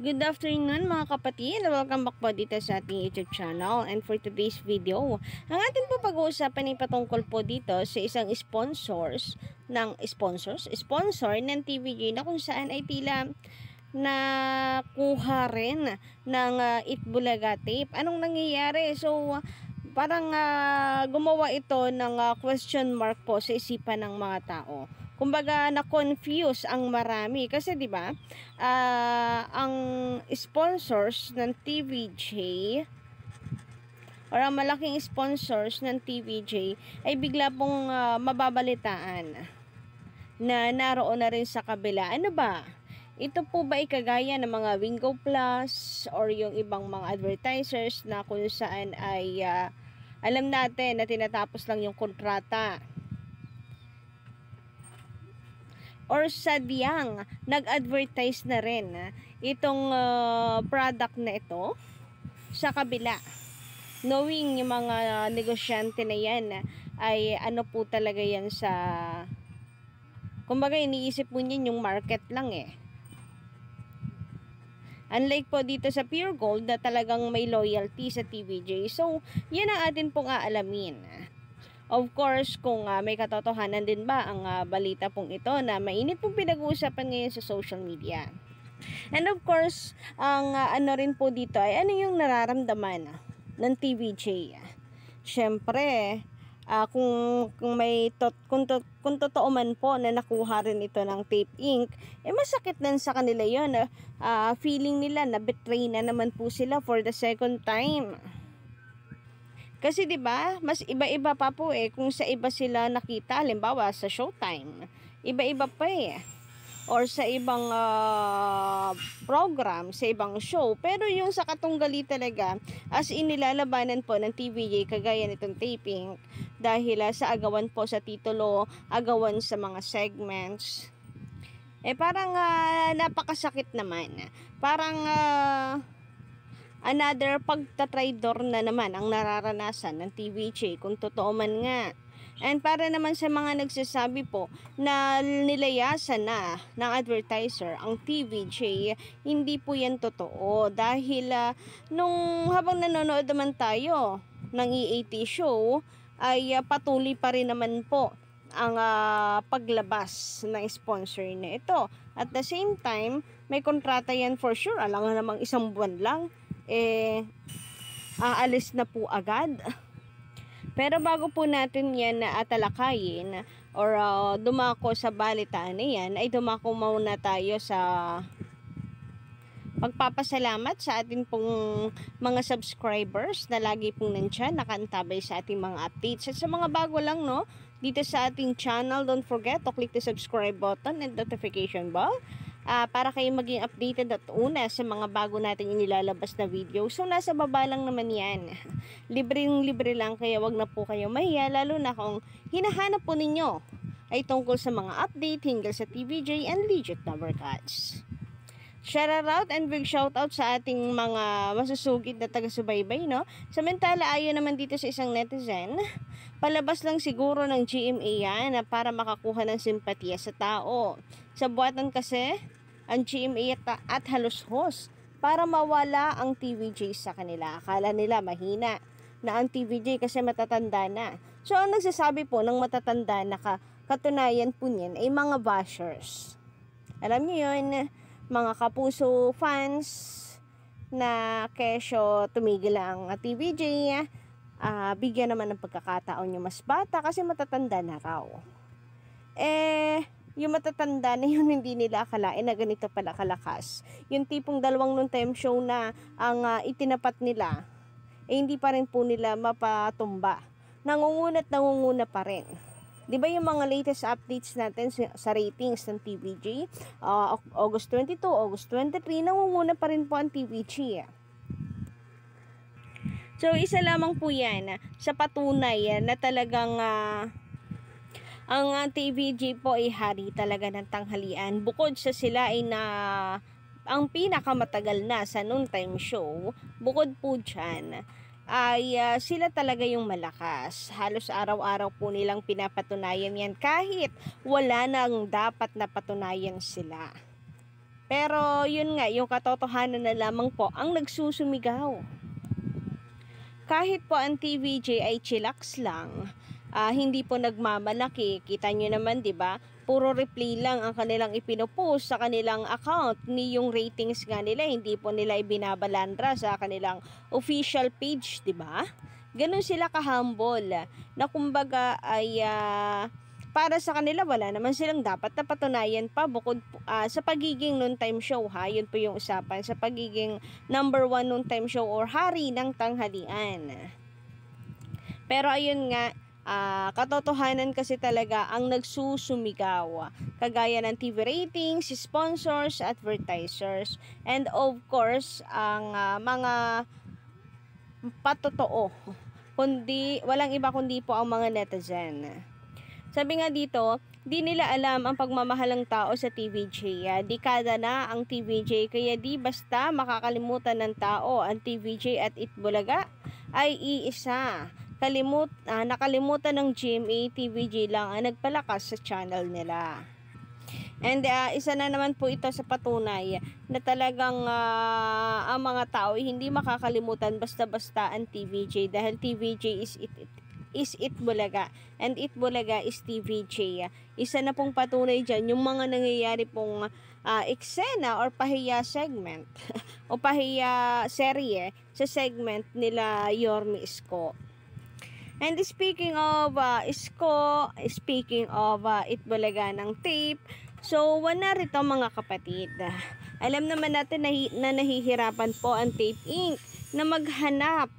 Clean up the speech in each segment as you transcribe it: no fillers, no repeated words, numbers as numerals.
Good afternoon mga kapatid. Welcome back po dito sa ating YouTube channel. And for today's video, ang ating po pag-uusapan ay patungkol po dito sa isang sponsor ng TVJ na kung saan ay tila nakuha rin ng Itbulaga tape. Anong nangyayari? So, parang gumawa ito ng question mark po sa isipan ng mga tao. Kumbaga na-confuse ang marami kasi 'di ba? Ang sponsors ng TVJ or ang malaking sponsors ng TVJ ay bigla pong mababalitaan na naroon na rin sa kabila. Ano ba? Ito po ba ikagaya ng mga Wingo Plus or yung ibang mga advertisers na kung saan ay alam natin na tinatapos lang yung kontrata? Or sadyang nag-advertise na rin itong product na ito sa kabila, knowing yung mga negosyante na yan ay ano po talaga yan sa, kumbaga iniisip po niyan yung market lang unlike po dito sa Pure Gold na talagang may loyalty sa TVJ. So yan ang atin pong aalamin. Of course, kung may katotohanan din ba ang balita pong ito na mainit pong pinag-uusapan ngayon sa social media. And of course, ang ano rin po dito ay ano yung nararamdaman ng TVJ. Siyempre, kung totoo man po na nakuha rin ito ng Tape Inc., masakit din sa kanila yun. Feeling nila na betray na naman po sila for the second time. Kasi 'di ba, mas iba-iba pa po kung sa iba sila nakita, halimbawa sa Showtime. Iba-iba pa or sa ibang program, sa ibang show. Pero yung sa Katunggali talaga, as in nilalabanan po ng TVJ kagaya nitong taping dahil sa agawan po sa titulo, agawan sa mga segments. Parang napakasakit naman. Parang another pagtatraidor na naman ang nararanasan ng TVJ kung totoo man nga. And para naman sa mga nagsasabi po na nilayasan na ng advertiser ang TVJ, hindi po yan totoo. Dahil nung habang nanonood naman tayo ng EAT show, ay patuloy pa rin naman po ang paglabas ng sponsor na ito. At the same time, may kontrata yan for sure. Alam nga namang isang buwan lang, aalis na po agad. Pero bago po natin yan na atalakayin or dumako sa balitaan na yan, ay dumako muna tayo sa pagpapasalamat sa ating pong mga subscribers na lagi pong nandyan, nakantabay sa ating mga updates. At sa mga bago lang dito sa ating channel, don't forget to click the subscribe button and notification bell para kayo maging updated at una sa mga bago nating inilalabas na video. So nasa baba lang naman yan. Libre lang, kaya wag na po kayo mahiya, lalo na kung hinahanap po ninyo ay tungkol sa mga update hinggil sa TVJ and legit number cards. Shout out and big shout out sa ating mga masusugid na taga-subaybay, Samantala, ayon naman dito sa isang netizen, palabas lang siguro ng GMA yan para makakuha ng simpatiya sa tao. Sa buwatan kasi, ang GMA at halos-hos para mawala ang TVJ sa kanila. Akala nila mahina na ang TVJ kasi matatanda na. So, ang nagsasabi po ng matatanda na katunayan po niyan ay mga bashers. Alam niyo yun, mga kapuso fans na kesyo tumigil ang TVJ, bigyan naman ng pagkakataon yung mas bata kasi matatanda na raw. Yung matatanda na yun, hindi nila akalain na ganito pala kalakas. Yung tipong 2 long-time show na ang itinapat nila, hindi pa rin po nila mapatumba. Nangunguna pa rin. Di ba yung mga latest updates natin sa ratings ng TVJ? August 22, August 23, nangunguna pa rin po ang TVJ. So, isa lamang po yan sa patunay na talagang ang TVJ po ay hari talaga ng tanghalian. Bukod sa sila ay ang pinakamatagal na sa noontime show, bukod po dyan, ay sila talaga yung malakas. Halos araw-araw po nilang pinapatunayan yan kahit wala nang dapat na patunayan sila. Pero yun nga, yung katotohanan na lamang po ang nagsusumigaw. Kahit po ang TVJ ay chillax lang, hindi po nagmamalaki. Kita nyo naman, di ba? Puro replay lang ang kanilang ipinopost sa kanilang account. Ni yung ratings nga nila, hindi po nila ibinabalandra sa kanilang official page, di ba? Ganun sila ka-humble na kumbaga ay para sa kanila wala naman silang dapat na patunayan pa bukod sa pagiging noontime show ha. Yun po yung usapan sa pagiging number 1 noontime show or hari ng tanghalian. Pero ayun nga, katotohanan kasi talaga ang nagsusumigaw. Kagaya ng TV ratings, sponsors, advertisers, and of course, ang mga patotoo. Kundi, walang iba kundi po ang mga netizen. Sabi nga dito, di nila alam ang pagmamahal ng tao sa TVJ. Dekada na ang TVJ, kaya di basta makakalimutan ng tao ang TVJ at Itbulaga ay iisa. Nakalimutan ng GMA, TVJ lang ang nagpalakas sa channel nila. And isa na naman po ito sa patunay na talagang ang mga tao hindi makakalimutan basta-basta ang TVJ dahil TVJ is Itbulaga and Itbulaga is TVJ. Isa na pong patunay dyan yung mga nangyayari pong eksena or pahiya segment o pahiya serye sa segment nila Yorme Isko. And speaking of Isko, speaking of Itbulaga ng tape, so narito mga kapatid, alam naman natin na nahihirapan po ang Tape Inc. na maghanap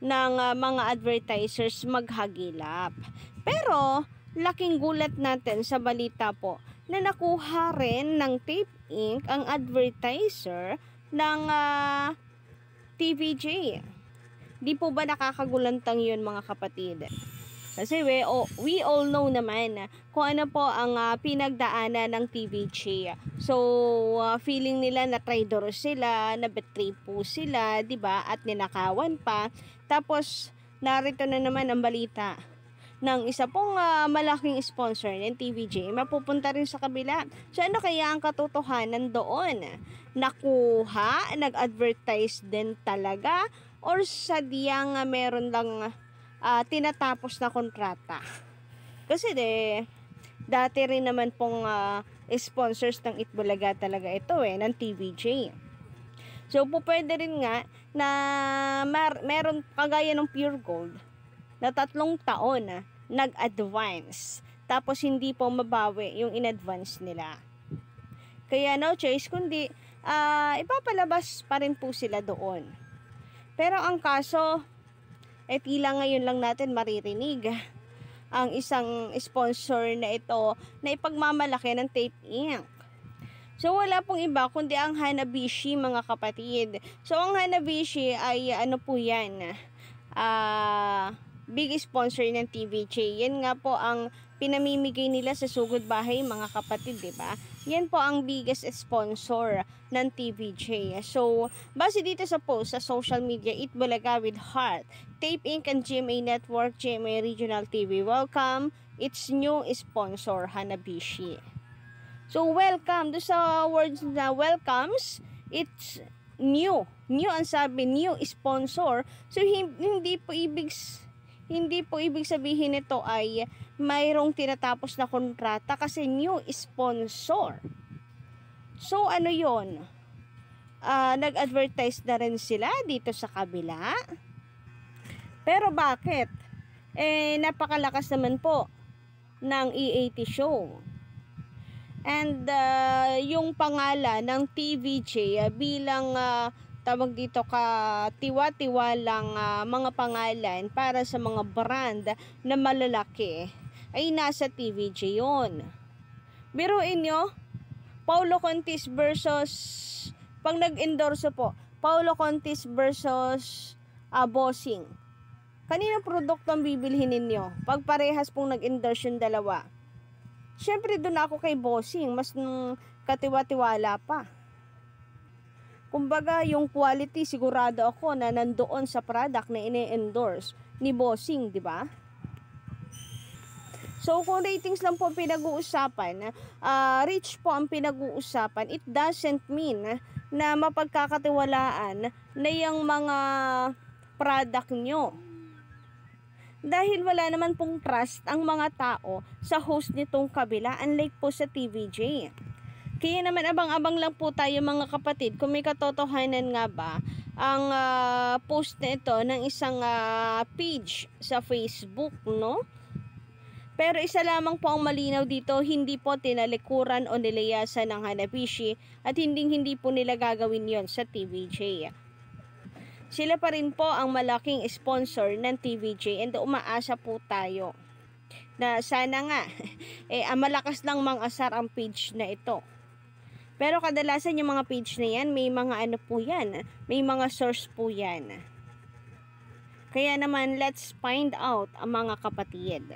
ng mga advertisers maghagilap. Pero laking gulat natin sa balita po na nakuha rin ng Tape Inc. ang advertiser ng TVJ. Di po ba nakakagulantang yun mga kapatid? Kasi we all know naman kung ano po ang pinagdaanan ng TVJ. So, feeling nila na traitor sila, na betray po sila, 'di ba? At ninakawan pa. Tapos, narito na naman ang balita ng isa pong malaking sponsor ng TVJ, mapupunta rin sa kabila. So, ano kaya ang katotohanan doon? Nakuha, nag-advertise din talaga, or sadyang meron lang tinatapos na kontrata? Kasi dati rin naman pong sponsors ng Itbulaga talaga ito ng TVJ. So, pwede rin nga na meron kagaya ng Pure Gold na 3 taon nag-advance. Tapos, hindi po mabawi yung in-advance nila. Kaya no choice, kundi ipapalabas pa rin po sila doon. Pero ang kaso, tila ngayon lang natin maririnig ang isang sponsor na ito na ipagmamalaki ng Tape Inc. So, wala pong iba kundi ang Hanabishi mga kapatid. So, ang Hanabishi ay ano po yan? Big sponsor ng TVJ. Yan nga po ang pinamimigay nila sa sugod bahay mga kapatid, di ba? Yan po ang biggest sponsor ng TVJ. So, base dito sa post sa social media, Itbulaga with Heart, Tape Inc. and GMA Network, GMA Regional TV welcome its new sponsor, Hanabishi. So, welcome. Doon sa words na welcomes, it's new. New ang sabi, new sponsor. So, hindi po ibig sabihin nito ay mayroong tinatapos na kontrata kasi new sponsor. So, ano yon? Nag-advertise na rin sila dito sa kabila. Pero bakit? Napakalakas naman po ng E80 show. And yung pangalan ng TVJ bilang tawag dito tiwa-tiwalang mga pangalan para sa mga brand na malalaki ay nasa TVJ yon. Biruin nyo, Paulo Contis versus pag nag-endorse po, Paulo Contis versus Bossing. Kaninong produkto ang bibilhin ninyo? Pag parehas pong nag-endorse yung dalawa. Siyempre doon ako kay Bossing, mas katiwa-tiwala pa. Kumbaga, yung quality sigurado ako na nandoon sa product na ini-endorse ni Bossing, di ba? So, kung ratings lang po ang pinag-uusapan, reach po ang pinag-uusapan, it doesn't mean na mapagkakatiwalaan na yung mga product nyo. Dahil wala naman pong trust ang mga tao sa host nitong kabila, unlike po sa TVJ. Kaya naman abang-abang lang po tayo mga kapatid kung may katotohanan nga ba ang post na ito ng isang page sa Facebook, no? Pero isa lamang po ang malinaw dito, hindi po tinalikuran o nilayasan ng Hanabishi at hindi po nila gagawin yon sa TVJ. Sila pa rin po ang malaking sponsor ng TVJ and umaasa po tayo na sana nga malakas lang mang-asar ang page na ito. Pero kadalasan yung mga page na yan, may mga ano po yan, may mga source po yan. Kaya naman, let's find out ang mga kapatid.